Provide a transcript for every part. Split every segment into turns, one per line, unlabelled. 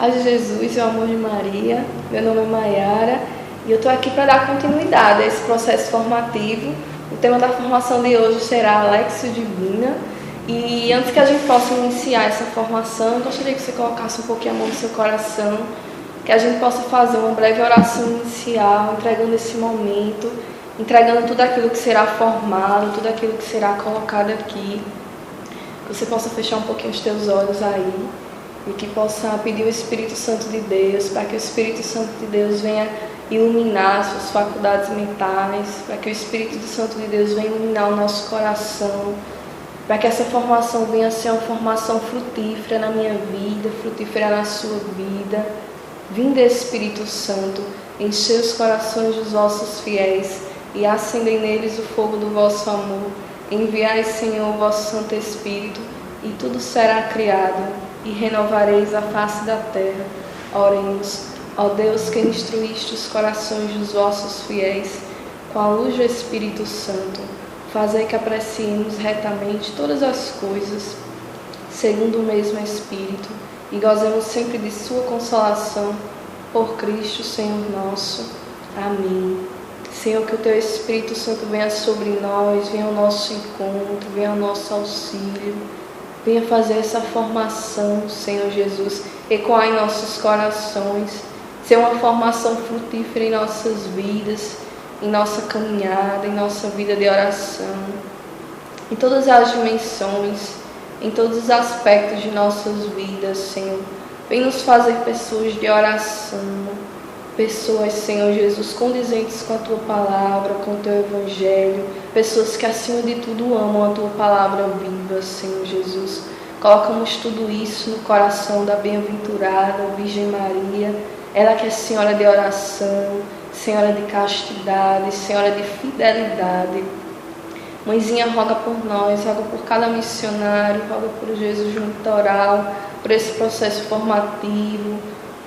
Paz de Jesus e o amor de Maria. Meu nome é Maiara e eu estou aqui para dar continuidade a esse processo formativo. O tema da formação de hoje será Lexio Divina. E antes que a gente possa iniciar essa formação, eu gostaria que você colocasse um pouquinho a mão no seu coração, que a gente possa fazer uma breve oração inicial, entregando esse momento, entregando tudo aquilo que será formado, tudo aquilo que será colocado aqui. Que você possa fechar um pouquinho os teus olhos aí e que possa pedir o Espírito Santo de Deus, para que o Espírito Santo de Deus venha iluminar as suas faculdades mentais, para que o Espírito Santo de Deus venha iluminar o nosso coração, para que essa formação venha a ser uma formação frutífera na minha vida, frutífera na sua vida. Vinde, Espírito Santo, enchei os corações dos vossos fiéis e acendei neles o fogo do vosso amor. Enviai, Senhor, o vosso Santo Espírito, e tudo será criado, e renovareis a face da terra. Oremos. Ó Deus, que instruíste os corações dos vossos fiéis com a luz do Espírito Santo, fazei que apreciemos retamente todas as coisas, segundo o mesmo Espírito, e gozemos sempre de sua consolação, por Cristo, Senhor nosso. Amém. Senhor, que o Teu Espírito Santo venha sobre nós, venha ao nosso encontro, venha ao nosso auxílio, venha fazer essa formação, Senhor Jesus, ecoar em nossos corações, ser uma formação frutífera em nossas vidas, em nossa caminhada, em nossa vida de oração, em todas as dimensões, em todos os aspectos de nossas vidas, Senhor. Vem nos fazer pessoas de oração, pessoas, Senhor Jesus, condizentes com a Tua palavra, com o Teu Evangelho, pessoas que acima de tudo amam a Tua palavra viva, Senhor Jesus. Colocamos tudo isso no coração da bem-aventurada Virgem Maria, ela que é Senhora de oração, Senhora de castidade, Senhora de fidelidade. Mãezinha, roga por nós, roga por cada missionário, roga por Jesus no litoral, por esse processo formativo,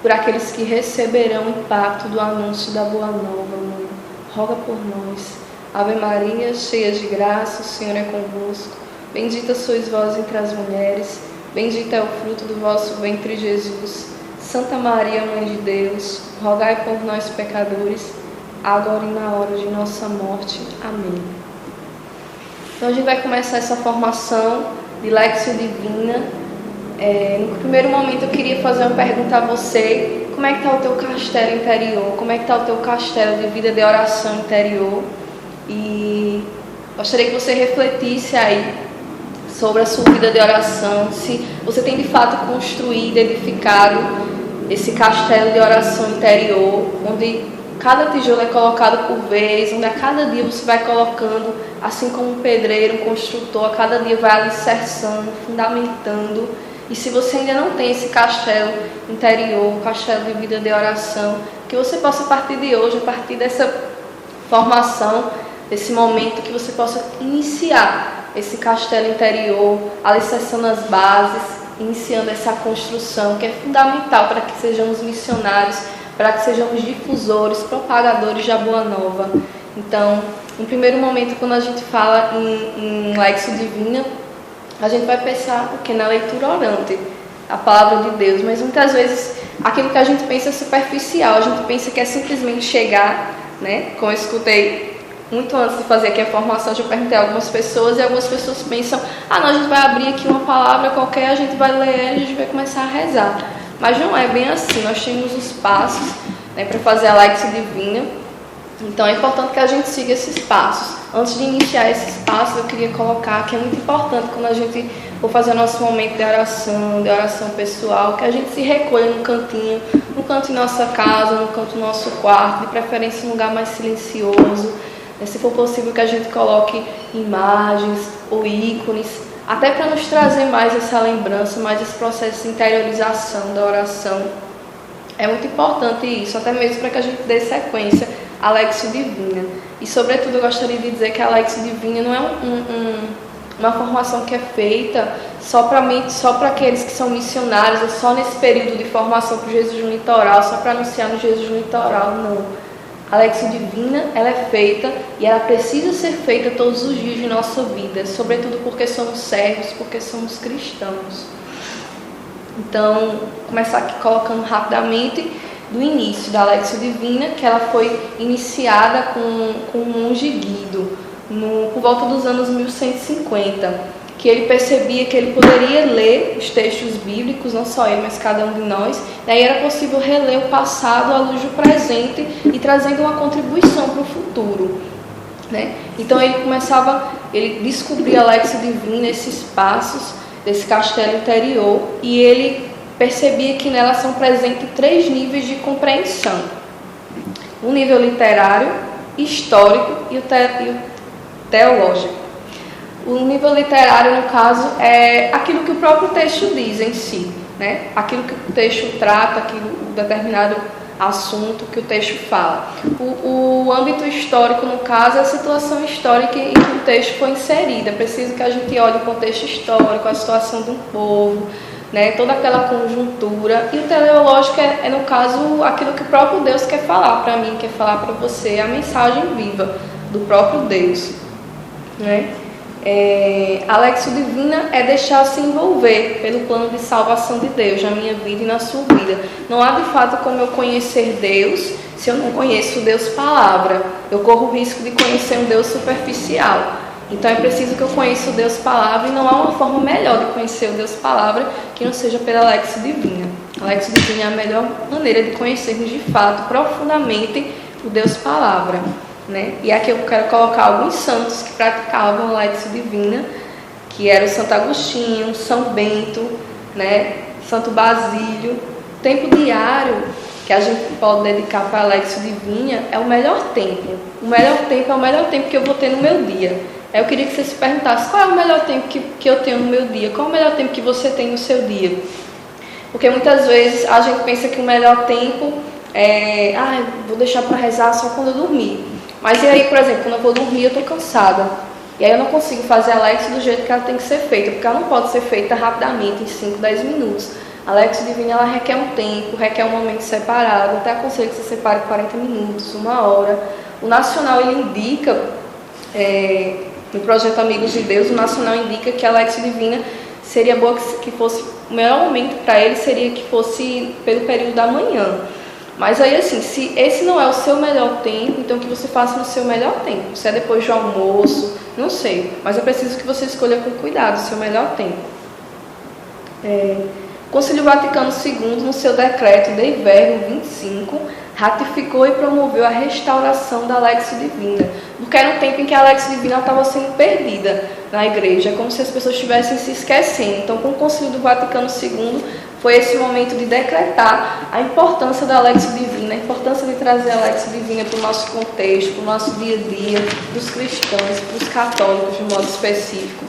por aqueles que receberão o impacto do anúncio da Boa Nova, Mãe. Roga por nós. Ave Maria, cheia de graça, o Senhor é convosco. Bendita sois vós entre as mulheres, bendito é o fruto do vosso ventre, Jesus. Santa Maria, Mãe de Deus, rogai por nós, pecadores, agora e na hora de nossa morte. Amém. Então a gente vai começar essa formação de Lexio Divina. No primeiro momento eu queria fazer uma pergunta a você: como é que está o teu castelo interior? Como é que está o teu castelo de vida de oração interior? E gostaria que você refletisse aí sobre a sua vida de oração, se você tem de fato construído, edificado esse castelo de oração interior, onde cada tijolo é colocado por vez, onde a cada dia você vai colocando, assim como um pedreiro, um construtor, a cada dia vai alicerçando, fundamentando. E se você ainda não tem esse castelo interior, castelo de vida de oração, que você possa, a partir de hoje, a partir dessa formação, desse momento, que você possa iniciar esse castelo interior, alicerçando as bases, iniciando essa construção, que é fundamental para que sejamos missionários, para que sejamos difusores, propagadores da Boa Nova. Então, no primeiro momento, quando a gente fala em Lexio Divina, a gente vai pensar o que? Na leitura orante, a palavra de Deus, mas muitas vezes aquilo que a gente pensa é superficial, a gente pensa que é simplesmente chegar, né? Como eu escutei muito antes de fazer aqui a formação, eu perguntei a algumas pessoas, e algumas pessoas pensam: não, a gente vai abrir aqui uma palavra qualquer, a gente vai ler ela e a gente vai começar a rezar. Mas não é bem assim, nós temos os passos, né, para fazer a Lexio Divina. Então é importante que a gente siga esses passos. Antes de iniciar esses passos, eu queria colocar que é muito importante, quando a gente for fazer o nosso momento de oração pessoal, que a gente se recolha no canto de nossa casa, no canto do nosso quarto, de preferência um lugar mais silencioso. Se for possível, que a gente coloque imagens ou ícones, até para nos trazer mais essa lembrança, mais esse processo de interiorização da oração. É muito importante isso, até mesmo para que a gente dê sequência à Lexio Divina. E, sobretudo, eu gostaria de dizer que a Lexio Divina não é uma formação que é feita só para aqueles que são missionários, ou só nesse período de formação para o Jesus no litoral, só para anunciar no Jesus no litoral, não. A Lexio Divina, ela é feita e ela precisa ser feita todos os dias de nossa vida, sobretudo porque somos servos, porque somos cristãos. Então, começar aqui colocando rapidamente do início da Lexio Divina, que ela foi iniciada com o monge Guido, por volta dos anos 1150, que ele percebia que ele poderia ler os textos bíblicos, não só ele, mas cada um de nós, daí era possível reler o passado à luz do presente e trazendo uma contribuição para o futuro, né? Então ele descobria a Lexio Divina, esses passos desse castelo interior, e ele percebia que nela são presentes 3 níveis de compreensão: o nível literário, histórico e o teológico. O nível literário, no caso, é aquilo que o próprio texto diz em si, né? Aquilo que o texto trata, o determinado assunto que o texto fala. O âmbito histórico, no caso, é a situação histórica em que o texto foi inserido. É preciso que a gente olhe o contexto histórico, a situação do povo, né? Toda aquela conjuntura. E o teológico é, no caso, aquilo que o próprio Deus quer falar para mim, quer falar para você, a mensagem viva do próprio Deus, né? A Lexio Divina é deixar-se envolver pelo plano de salvação de Deus na minha vida e na sua vida. Não há de fato como eu conhecer Deus se eu não conheço Deus Palavra. Eu corro o risco de conhecer um Deus superficial. Então é preciso que eu conheça o Deus Palavra, e não há uma forma melhor de conhecer o Deus Palavra que não seja pela Lexio Divina. A Lexio Divina é a melhor maneira de conhecermos de fato, profundamente, o Deus Palavra, né? E aqui eu quero colocar alguns santos que praticavam a Lexio Divina, que era o Santo Agostinho, São Bento, né? Santo Basílio. O tempo diário que a gente pode dedicar para a Lexio Divina é o melhor tempo. O melhor tempo é o melhor tempo que eu vou ter no meu dia. Eu queria que você se perguntasse: qual é o melhor tempo que eu tenho no meu dia? Qual é o melhor tempo que você tem no seu dia? Porque muitas vezes a gente pensa que o melhor tempo é: vou deixar para rezar só quando eu dormir. Mas e aí, por exemplo, quando eu vou dormir eu estou cansada. E aí eu não consigo fazer a Lexio do jeito que ela tem que ser feita, porque ela não pode ser feita rapidamente, em 5, 10 minutos. A Lexio Divina, ela requer um tempo, requer um momento separado. Até aconselho que você separe 40 minutos, 1 hora. O Nacional, ele indica, no projeto Amigos de Deus, o Nacional indica que a Lexio Divina seria boa que fosse, o melhor momento para ele seria que fosse pelo período da manhã. Mas aí, assim, se esse não é o seu melhor tempo, então que você faça no seu melhor tempo. Se é depois do almoço, não sei. Mas é preciso que você escolha com cuidado o seu melhor tempo. O Concílio Vaticano II, no seu decreto Dei Verbo 25, ratificou e promoveu a restauração da Lexio Divina. Porque era um tempo em que a Lexio Divina estava sendo perdida na igreja, como se as pessoas estivessem se esquecendo. Então, com o Concílio do Vaticano II, foi esse momento de decretar a importância da Lexio Divina, a importância de trazer a Lexio Divina para o nosso contexto, para o nosso dia a dia, para os cristãos, para os católicos de modo específico.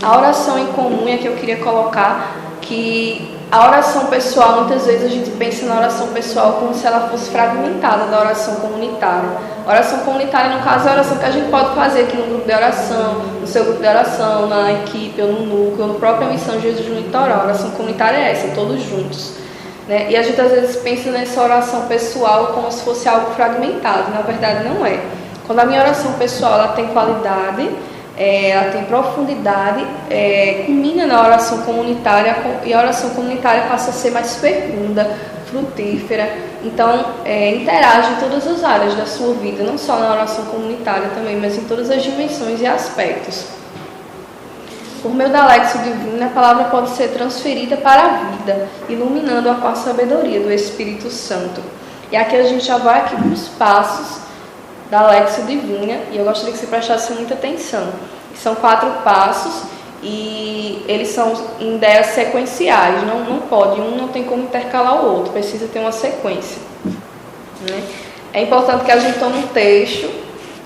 A oração em comum é que eu queria colocar, que a oração pessoal, muitas vezes a gente pensa na oração pessoal como se ela fosse fragmentada da oração comunitária. A oração comunitária, no caso, é a oração que a gente pode fazer aqui no grupo de oração, no seu grupo de oração, na equipe, ou no núcleo, ou no próprio Missão Jesus no Litoral. A oração comunitária é essa, todos juntos, né? E a gente às vezes pensa nessa oração pessoal como se fosse algo fragmentado. Na verdade, não é. Quando a minha oração pessoal ela tem qualidade, ela tem profundidade, culmina na oração comunitária, e a oração comunitária passa a ser mais fecunda, frutífera. Então, interage em todas as áreas da sua vida, não só na oração comunitária também, mas em todas as dimensões e aspectos. Por meio da Lexio Divina, a palavra pode ser transferida para a vida, iluminando-a com a sabedoria do Espírito Santo. E aqui a gente já vai aqui para os passos da Lexio Divina, e eu gostaria que você prestasse muita atenção. São 4 passos e eles são em ideias sequenciais, não pode, um não tem como intercalar o outro, precisa ter uma sequência, né? É importante que a gente tome um texto,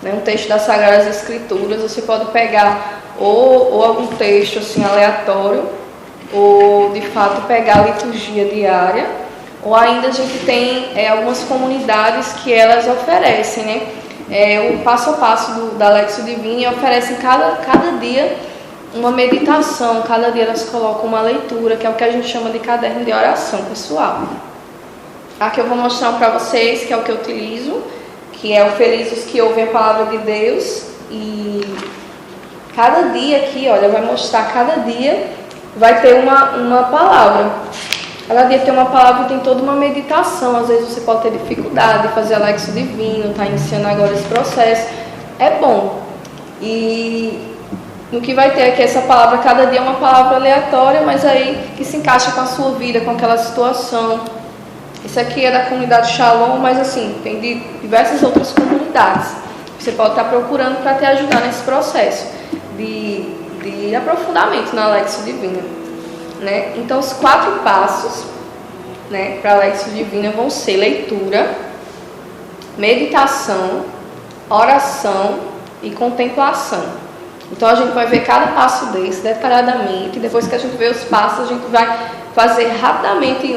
né, um texto das Sagradas Escrituras. Você pode pegar ou algum texto assim aleatório, ou de fato pegar a liturgia diária, ou ainda a gente tem algumas comunidades que elas oferecem, né? O passo a passo da Lexio Divina, e oferecem cada dia uma meditação, cada dia elas colocam uma leitura, que é o que a gente chama de caderno de oração pessoal. Aqui eu vou mostrar para vocês, que é o que eu utilizo, que é o Feliz os que ouvem a palavra de Deus, e cada dia aqui, olha, vai mostrar cada dia vai ter uma palavra. Cada dia tem uma palavra e tem toda uma meditação. Às vezes você pode ter dificuldade de fazer Lexio Divino, está iniciando agora esse processo. É bom. E no que vai ter aqui essa palavra, cada dia é uma palavra aleatória, mas aí que se encaixa com a sua vida, com aquela situação. Isso aqui é da comunidade Shalom, mas assim, tem de diversas outras comunidades. Você pode estar procurando para te ajudar nesse processo de aprofundamento na Lexio Divina, né? Então, os 4 passos, né, para a Lexio Divina vão ser leitura, meditação, oração e contemplação. Então, a gente vai ver cada passo desse detalhadamente. Depois que a gente vê os passos, a gente vai fazer rapidamente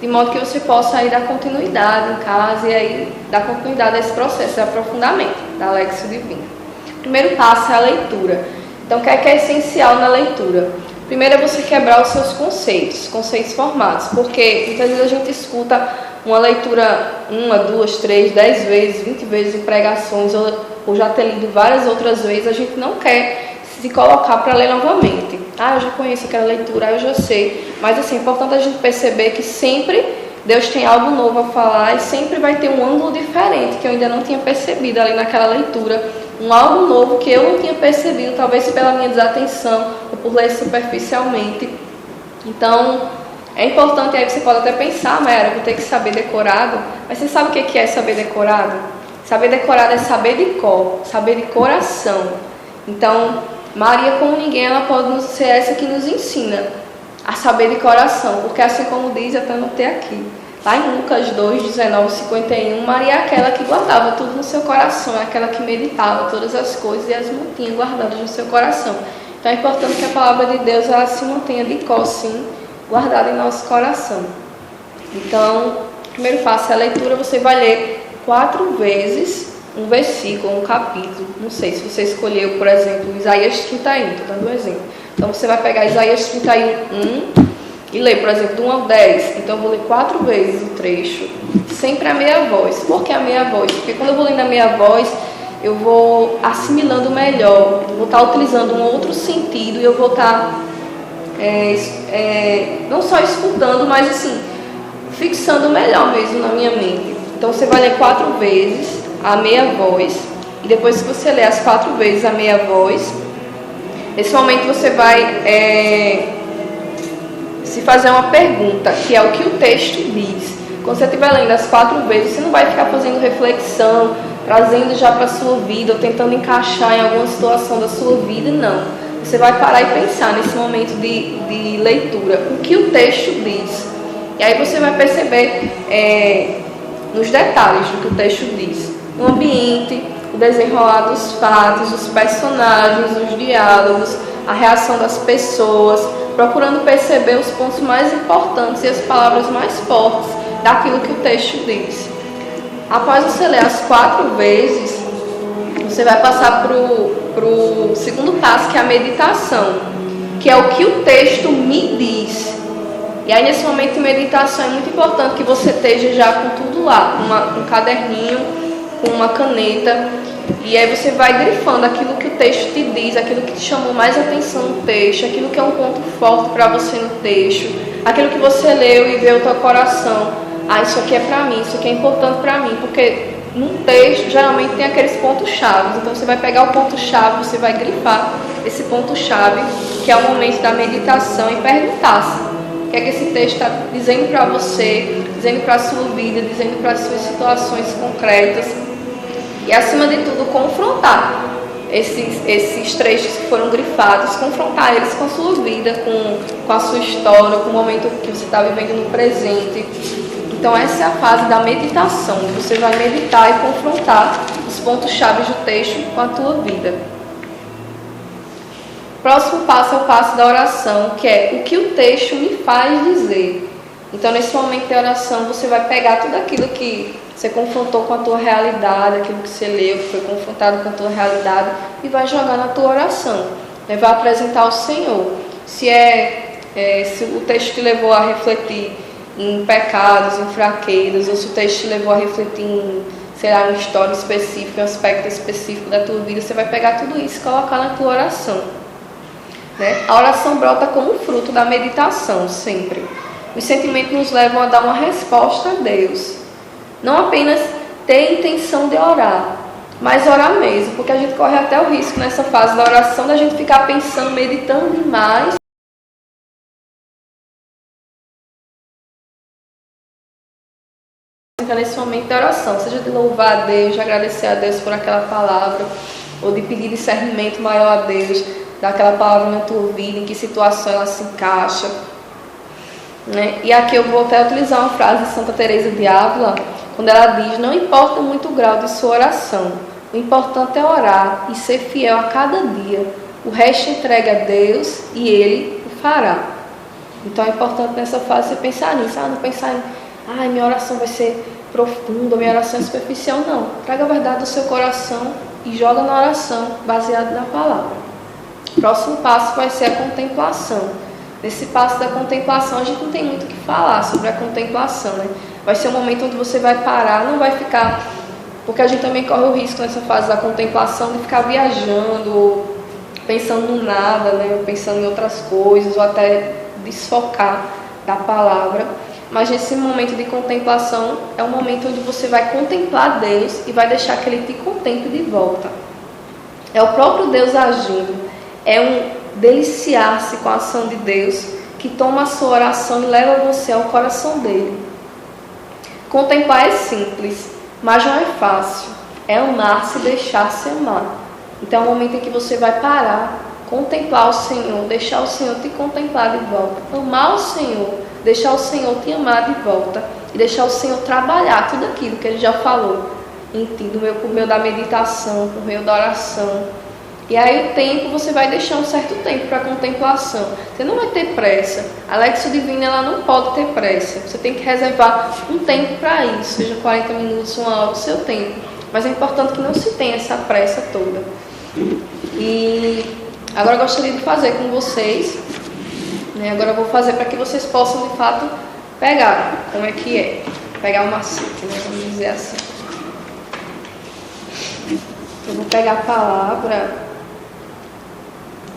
de modo que você possa aí dar continuidade em casa e aí dar continuidade a esse processo de aprofundamento da Lexio Divina. O primeiro passo é a leitura. Então, o que é essencial na leitura? Primeiro é você quebrar os seus conceitos formados, porque muitas vezes a gente escuta uma leitura 1, 2, 3, 10 vezes, 20 vezes em pregações, ou já ter lido várias outras vezes, a gente não quer se colocar para ler novamente. Eu já conheço aquela leitura, eu já sei. Mas assim, é importante a gente perceber que sempre Deus tem algo novo a falar e sempre vai ter um ângulo diferente que eu ainda não tinha percebido ali naquela leitura. Algo novo que eu não tinha percebido, talvez pela minha desatenção ou por ler superficialmente. Então, é importante, aí você pode até pensar, Mayara, eu vou ter que saber decorado. Mas você sabe o que é saber decorado? Saber decorado é saber de cor, saber de coração. Então, Maria, como ninguém, ela pode ser essa que nos ensina a saber de coração. Porque assim como diz, até anotei aqui, lá em Lucas 2, 19, 51, Maria é aquela que guardava tudo no seu coração, é aquela que meditava todas as coisas e as mantinha guardadas no seu coração. Então é importante que a palavra de Deus ela se mantenha de cor, sim, guardada em nosso coração. Então, o primeiro passo é a leitura. Você vai ler 4 vezes um versículo, um capítulo. Não sei se você escolheu, por exemplo, Isaías 31, estou dando um exemplo. Então você vai pegar Isaías 31 e ler, por exemplo, do 1 ao 10. Então eu vou ler 4 vezes o trecho, sempre a meia voz. Por que a meia voz? Porque quando eu vou lendo a meia voz, eu vou assimilando melhor, vou estar utilizando um outro sentido e eu vou estar não só escutando, mas assim, fixando melhor mesmo na minha mente. Então você vai ler 4 vezes a meia voz e depois que você ler as 4 vezes a meia voz, nesse momento você vai se fazer uma pergunta, que é o que o texto diz. Quando você estiver lendo as 4 vezes, você não vai ficar fazendo reflexão, trazendo já para a sua vida, ou tentando encaixar em alguma situação da sua vida, não. Você vai parar e pensar nesse momento de leitura, o que o texto diz. E aí você vai perceber nos detalhes do que o texto diz. O ambiente, o desenrolar dos fatos, os personagens, os diálogos, a reação das pessoas, procurando perceber os pontos mais importantes e as palavras mais fortes daquilo que o texto diz. Após você ler as 4 vezes, você vai passar para o segundo passo, que é a meditação, que é o que o texto me diz. E aí nesse momento de meditação é muito importante que você esteja já com tudo lá, com um caderninho, com uma caneta, e aí você vai grifando aquilo que o texto te diz, aquilo que te chamou mais atenção no texto, aquilo que é um ponto forte para você no texto, aquilo que você leu e vê o teu coração. Isso aqui é para mim, isso aqui é importante para mim, porque num texto geralmente tem aqueles pontos-chave. Então você vai pegar o ponto-chave, você vai grifar esse ponto-chave, que é o momento da meditação, e perguntar-se o que é que esse texto está dizendo para você, dizendo para a sua vida, dizendo para as suas situações concretas. E, acima de tudo, confrontar esses trechos que foram grifados, confrontar eles com a sua vida, com a sua história, com o momento que você está vivendo no presente. Então, essa é a fase da meditação. Você vai meditar e confrontar os pontos-chave do texto com a tua vida. O próximo passo é o passo da oração, que é o que o texto me faz dizer. Então, nesse momento de oração, você vai pegar tudo aquilo que você confrontou com a tua realidade, aquilo que você leu, que foi confrontado com a tua realidade, e vai jogar na tua oração. Vai apresentar ao Senhor. Se o texto te levou a refletir em pecados, em fraquezas, ou se o texto te levou a refletir em, uma história específica, um aspecto específico da tua vida, você vai pegar tudo isso e colocar na tua oração. né? A oração brota como fruto da meditação, sempre. Os sentimentos nos levam a dar uma resposta a Deus. Não apenas ter intenção de orar, mas orar mesmo, porque a gente corre até o risco nessa fase da oração da gente ficar pensando, meditando demais. Nesse momento da oração, seja de louvar a Deus, de agradecer a Deus por aquela palavra, ou de pedir discernimento maior a Deus, daquela palavra na tua vida, em que situação ela se encaixa, né? E aqui eu vou até utilizar uma frase de Santa Teresa de Ávila, quando ela diz: não importa muito o grau de sua oração, o importante é orar e ser fiel a cada dia, o resto entrega a Deus e Ele o fará. Então é importante nessa fase você pensar nisso, não pensar em minha oração vai ser profunda, minha oração é superficial, não. Traga a verdade do seu coração e joga na oração, baseado na palavra. O próximo passo vai ser a contemplação. Nesse passo da contemplação, a gente não tem muito o que falar sobre a contemplação, né? Vai ser um momento onde você vai parar, não vai ficar... Porque a gente também corre o risco nessa fase da contemplação de ficar viajando, ou pensando no nada, né? Ou pensando em outras coisas, ou até desfocar da palavra. Mas nesse momento de contemplação é um momento onde você vai contemplar Deus e vai deixar que Ele te contemple de volta. É o próprio Deus agindo. É um deliciar-se com a ação de Deus que toma a sua oração e leva você ao coração dele. Contemplar é simples, mas não é fácil. É amar-se e deixar-se amar. Então é um momento em que você vai parar, contemplar o Senhor, deixar o Senhor te contemplar de volta, amar o Senhor, deixar o Senhor te amar de volta e deixar o Senhor trabalhar tudo aquilo que Ele já falou em ti, por meio da meditação, por meio da oração. E aí o tempo, você vai deixar um certo tempo para a contemplação. Você não vai ter pressa. A Lexio Divina, ela não pode ter pressa. Você tem que reservar um tempo para isso, seja 40 minutos, uma hora, o seu tempo. Mas é importante que não se tenha essa pressa toda. E agora eu gostaria de fazer com vocês, né? Agora eu vou fazer para que vocês possam, de fato, pegar como é que é. Pegar o macete, né? Vamos dizer assim. Eu vou pegar a palavra...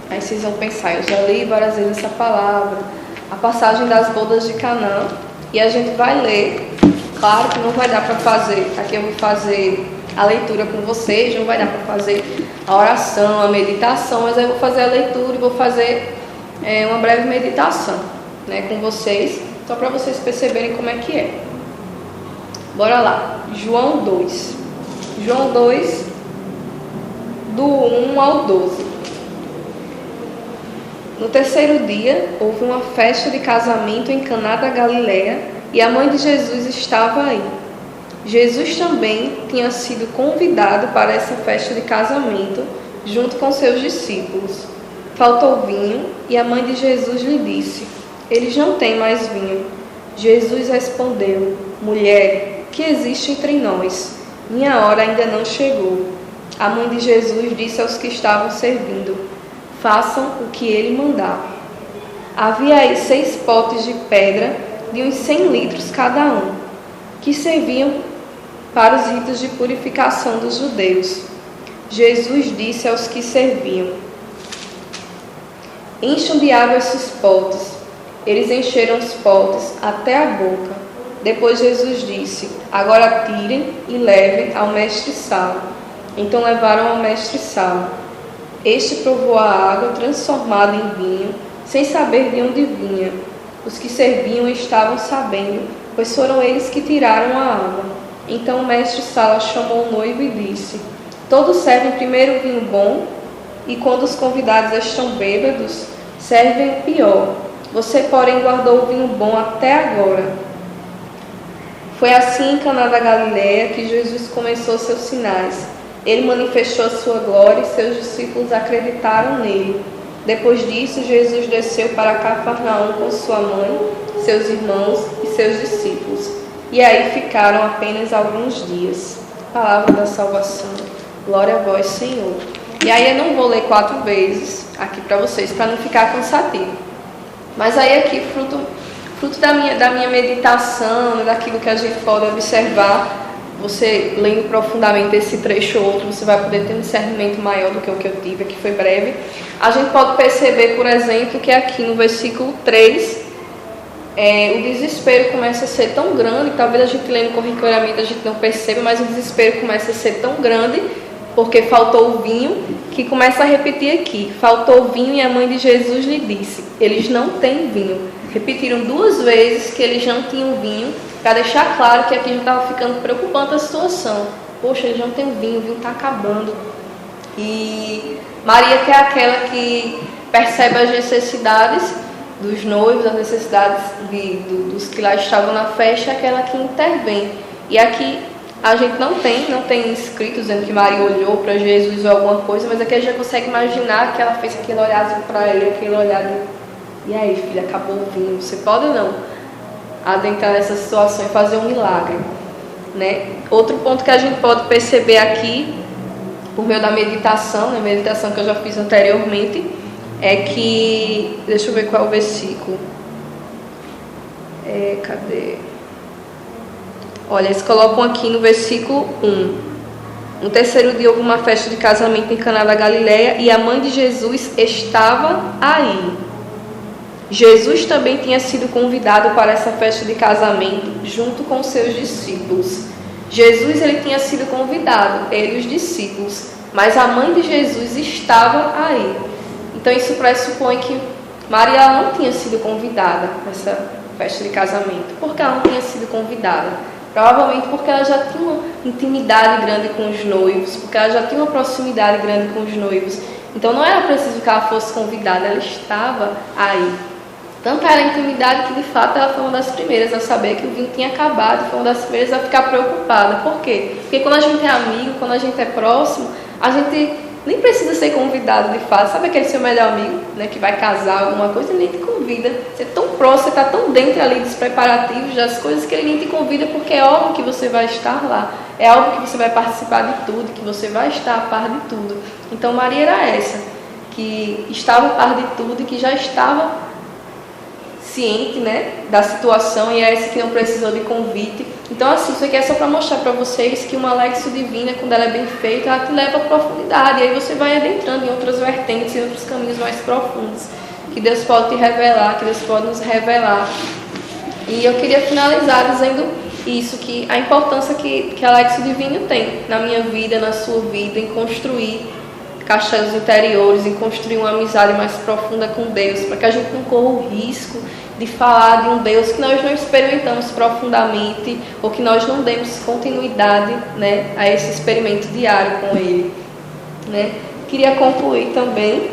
Aí vocês vão pensar, eu já li várias vezes essa palavra, a passagem das bodas de Canaã, e a gente vai ler. Claro que não vai dar para fazer, aqui eu vou fazer a leitura com vocês, não vai dar para fazer a oração, a meditação, mas aí eu vou fazer a leitura e vou fazer uma breve meditação, né, com vocês, só para vocês perceberem como é que é. Bora lá, João 2. João 2, do 1 ao 12. No terceiro dia, houve uma festa de casamento em Caná da Galileia e a mãe de Jesus estava aí. Jesus também tinha sido convidado para essa festa de casamento, junto com seus discípulos. Faltou vinho e a mãe de Jesus lhe disse: eles não têm mais vinho. Jesus respondeu: mulher, que existe entre nós? Minha hora ainda não chegou. A mãe de Jesus disse aos que estavam servindo: façam o que ele mandar. Havia aí 6 potes de pedra de uns 100 litros cada um, que serviam para os ritos de purificação dos judeus. Jesus disse aos que serviam: encham de água esses potes. Eles encheram os potes até a boca. Depois Jesus disse: agora tirem e levem ao mestre-sala. Então levaram ao mestre-sala. Este provou a água transformada em vinho, sem saber de onde vinha. Os que serviam estavam sabendo, pois foram eles que tiraram a água. Então o mestre-sala chamou o noivo e disse: todos servem primeiro o vinho bom, e quando os convidados estão bêbados, servem o pior. Você, porém, guardou o vinho bom até agora. Foi assim em Caná da Galileia que Jesus começou seus sinais. Ele manifestou a sua glória e seus discípulos acreditaram nele. Depois disso, Jesus desceu para Cafarnaum com sua mãe, seus irmãos e seus discípulos. E aí ficaram apenas alguns dias. Palavra da salvação. Glória a vós, Senhor. E aí eu não vou ler 4 vezes aqui para vocês, para não ficar cansativo. Mas aí aqui, fruto da minha meditação, daquilo que a gente pode observar, você lendo profundamente esse trecho ou outro, você vai poder ter um discernimento maior do que o que eu tive, que foi breve. A gente pode perceber, por exemplo, que aqui no versículo 3, o desespero começa a ser tão grande, talvez a gente lendo corriqueiramente a gente não perceba, mas o desespero começa a ser tão grande, porque faltou o vinho, que começa a repetir aqui. Faltou o vinho e a mãe de Jesus lhe disse, eles não têm vinho. Repetiram 2 vezes que eles não tinham vinho, para deixar claro que aqui já estava ficando preocupante a situação. Poxa, eles não têm vinho, o vinho está acabando. E Maria, que é aquela que percebe as necessidades dos noivos, as necessidades dos que lá estavam na festa, é aquela que intervém. E aqui a gente não tem escrito dizendo que Maria olhou para Jesus ou alguma coisa, mas aqui a gente já consegue imaginar que ela fez aquele olhar para ele, aquele olhar de... E aí, filha, acabou o vinho. Você pode ou não adentrar nessa situação e fazer um milagre, né? Outro ponto que a gente pode perceber aqui, por meio da meditação, né? Meditação que eu já fiz anteriormente, é que... Deixa eu ver qual é o versículo. Cadê? Olha, eles colocam aqui no versículo 1. No terceiro dia houve uma festa de casamento em Caná da Galileia e a mãe de Jesus estava aí. Jesus também tinha sido convidado para essa festa de casamento junto com seus discípulos. Jesus ele tinha sido convidado, ele e os discípulos, mas a mãe de Jesus estava aí. Então isso pressupõe que Maria não tinha sido convidada para essa festa de casamento. Por que ela não tinha sido convidada? Provavelmente porque ela já tinha uma intimidade grande com os noivos, porque ela já tinha uma proximidade grande com os noivos. Então não era preciso que ela fosse convidada, ela estava aí. Tanto era a intimidade que, de fato, ela foi uma das primeiras a saber que o vinho tinha acabado, foi uma das primeiras a ficar preocupada. Por quê? Porque quando a gente é amigo, quando a gente é próximo, a gente nem precisa ser convidado, de fato. Sabe aquele seu melhor amigo, né, que vai casar, alguma coisa, ele nem te convida. Você é tão próximo, você está tão dentro ali dos preparativos, das coisas, que ele nem te convida, porque é óbvio que você vai estar lá. É óbvio que você vai participar de tudo, que você vai estar a par de tudo. Então, Maria era essa, que estava a par de tudo e que já estava ciente, né, da situação, e é essa que não precisou de convite. Então, assim, isso aqui é só para mostrar para vocês que uma Lexio Divina, quando ela é bem feita, ela te leva à profundidade, e aí você vai adentrando em outras vertentes, em outros caminhos mais profundos, que Deus pode te revelar, que Deus pode nos revelar. E eu queria finalizar dizendo isso, que a importância que a Lexio Divina tem na minha vida, na sua vida, em construir castelos interiores, em construir uma amizade mais profunda com Deus, para que a gente não corra o risco de falar de um Deus que nós não experimentamos profundamente, ou que nós não demos continuidade, né, a esse experimento diário com Ele, né? Queria concluir também,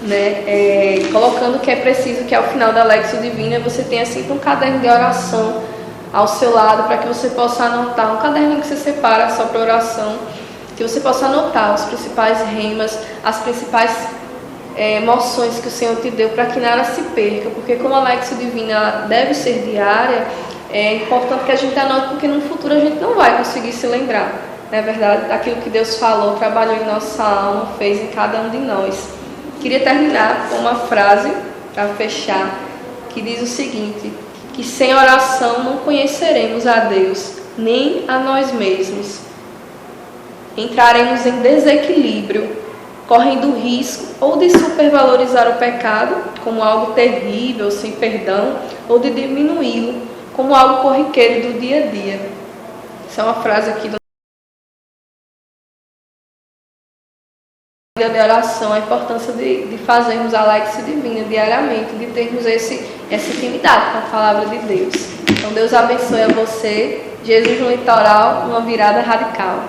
né, colocando que é preciso que ao final da Lexio Divina você tenha sempre um caderno de oração ao seu lado, para que você possa anotar, um caderninho que você separa só para oração, que você possa anotar os principais remas, as principais emoções que o Senhor te deu, para que nada se perca, porque como a Lexio Divina deve ser diária, é importante que a gente anote, porque no futuro a gente não vai conseguir se lembrar, não é verdade? Daquilo que Deus falou, trabalhou em nossa alma, fez em cada um de nós. Queria terminar com uma frase, para fechar, que diz o seguinte, que sem oração não conheceremos a Deus, nem a nós mesmos. Entraremos em desequilíbrio, correndo o risco ou de supervalorizar o pecado como algo terrível, sem perdão, ou de diminuí-lo como algo corriqueiro do dia a dia. Essa é uma frase aqui do de oração, a importância de fazermos a Lexio Divina diariamente, de termos essa intimidade com a palavra de Deus. Então Deus abençoe a você. Jesus no litoral, uma virada radical.